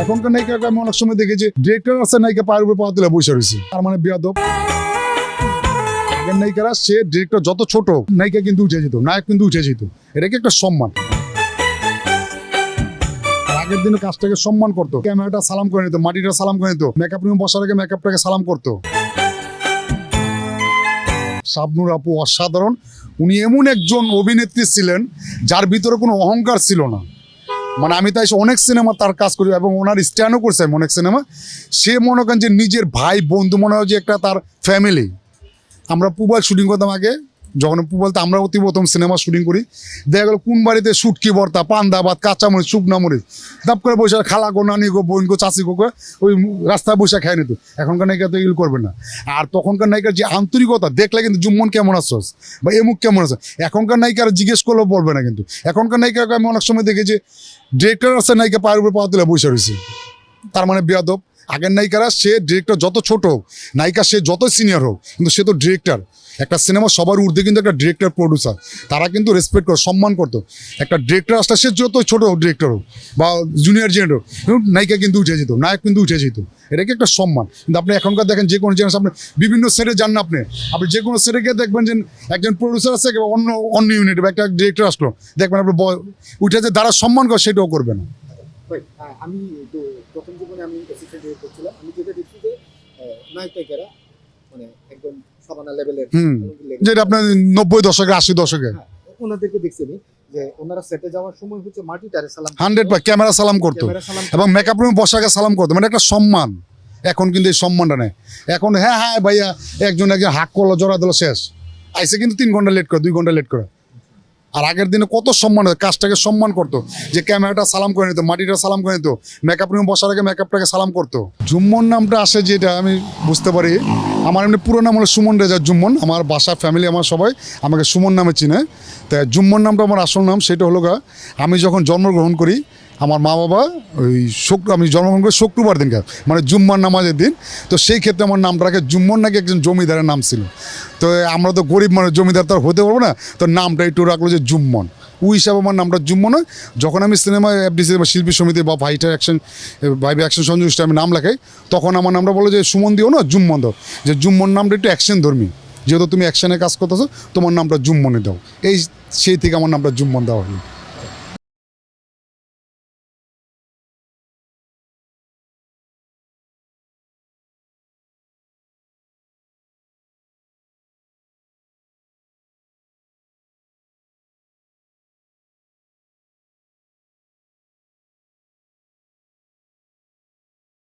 এখনকার নায়িকাকে আমি অনেক সময় দেখেছি ডিরেক্টর আছে নায়িকা পায়ের উপর পা তুলে বসে রয়েছে, তার মানে বেয়াদব। নায়িকারা সে ডিরেক্টর যত ছোট নায়িকা কিন্তু উঠে যেত, নায়ক কিন্তু উঠে যেত, এটা কি একটা সম্মান। আগের দিনে কাজটাকে সম্মান করতো, ক্যামেরাটা সালাম করে নিত, মাটিটা সালাম করে নিত, মেকআপ রুমে বসার আগে মেকআপটাকে সালাম করতো। শাবনূর আপু অসাধারণ, উনি এমন একজন অভিনেত্রী ছিলেন যার ভিতরে কোনো অহংকার ছিল না। মানে আমি তাই অনেক সিনেমা তার কাজ করি এবং ওনার স্ট্যান্ডও করছে অনেক সিনেমা। সে মনে করেন যে নিজের ভাই বন্ধু মনে হয় যে একটা তার ফ্যামিলি। আমরা পুবাল শুটিং করতাম আগে, যখন পুবালতে আমরা অতি প্রথম সিনেমা শুটিং করি, দেখা গেল কোন বাড়িতে শুটকি ভর্তা, পান্তা ভাত, কাঁচামরিচ, শুকনা মরিচ, দাপ করে বসে খালা গো, নানি গো, বোন গো, চাচি গো ওই রাস্তায় বসে খায় নিত। এখনকার নায়িকা তো এগুলো করবে না। আর তখনকার নায়িকার যে আন্তরিকতা দেখলে কিন্তু জুম্মন কেমন আছোস বা এমুক কেমন আছে, এখনকার নায়িকারা জিজ্ঞেস করলেও বলবে না। কিন্তু এখনকার নায়িকাকে আমি অনেক সময় দেখেছি ডিরেক্টর আছে নায়িকা পায়ের উপর পা তুলে বসে রয়েছে, তার মানে বেয়াদব। আগের নায়িকারা সে ডিরেক্টর যত ছোট হোক, নায়িকা সে যত সিনিয়র হোক, কিন্তু সে তো ডিরেক্টর। একটা সিনেমা সবার ঊর্ধ্বে কিন্তু একটা ডিরেক্টর প্রডিউসার, তারা কিন্তু রেসপেক্ট করে সম্মান করতো। একটা ডিরেক্টর আসলে সে যত ছোট হোক ডিরেক্টর হোক বা জুনিয়র জেনারেল হোক, নায়িকা কিন্তু উঠে যেত, নায়ক কিন্তু উঠে যেত, এটা কি একটা সম্মান। কিন্তু আপনি এখনকার দেখেন যে কোনো জিনিস আপনি বিভিন্ন সেটে যান না, আপনি যে কোনো সেটে গিয়ে দেখবেন যে একজন প্রডিউসার আছে অন্য ইউনিট বা একটা ডিরেক্টর আসলো, দেখবেন আপনি উঠে যে দ্বারা সম্মান করে সেটাও করবে না। আমি তো প্রথম জীবনে আমি অ্যাসিস্ট্যান্ট ডিরেক্টর ছিলাম, আমি যেটা দেখছি যে নায়িকারা মানে একদম সাবানা লেভেলের, যেটা আপনার 90 দশকে 80 দশকে ওনাদেরকে দেখছি আমি যে ওনারা সেটে যাওয়ার সময় হচ্ছে মাটিটারে সালাম 100 ক্যামেরা সালাম করতো এবং মেকআপ রুমে বসাকে সালাম করতো, মানে একটা সম্মান। এখন কিন্তু এই সম্মানটা নেই। এখন হ্যাঁ ভাইয়া একজন হাক করলো, জড়া দিল, শেষ। আইসে কিন্তু 3 ঘন্টা লেট করে, 2 ঘন্টা লেট করে। আর আগের দিনে কত সম্মান, কাজটাকে সম্মান করতো, যে ক্যামেরাটা সালাম করে নিত, মাটিটা সালাম করে নিত, মেকআপ রুমে বসার আগে মেকআপটাকে সালাম করতো। জুম্মন নামটা আসে যেটা আমি বুঝতে পারি, আমার এমনি পুরো নাম হলো সুমন রেজা জুম্মন। আমার বাসা ফ্যামিলি আমার সবাই আমাকে সুমন নামে চিনে। তাই জুম্মন নামটা আমার আসল নাম। সেটা হলো আমি যখন জন্মগ্রহণ করি, আমার মা বাবা আমি জন্মগ্রহণ করি শুক্রবার দিনকার, মানে জুম্মার নামাজের দিন। তো সেই ক্ষেত্রে আমার নামটা রাখে জুম্মন, নাকি একজন জমিদারের নাম ছিল। তো আমরা তো গরিব মানে জমিদার তো আর হতে পারবো না, তো নামটা একটু রাখলো যে জুম্মন। ওই হিসাবে আমার নামটা জুম্মন হয়। যখন আমি সিনেমায় এফডিসি বা শিল্পী সমিতি বা ভাইটার অ্যাকশন সংযুক্ত আমি নাম লেখাই, তখন আমার নামটা বলো যে সুমন দিও না, জুম্মন দাও, যে জুম্মন নামটা একটু অ্যাকশন ধর্মী, যেহেতু তুমি অ্যাকশনে কাজ করতেছো, তোমার নামটা জুম্মনে দাও। সেই থেকে আমার নামটা জুম্মন দেওয়া হলো।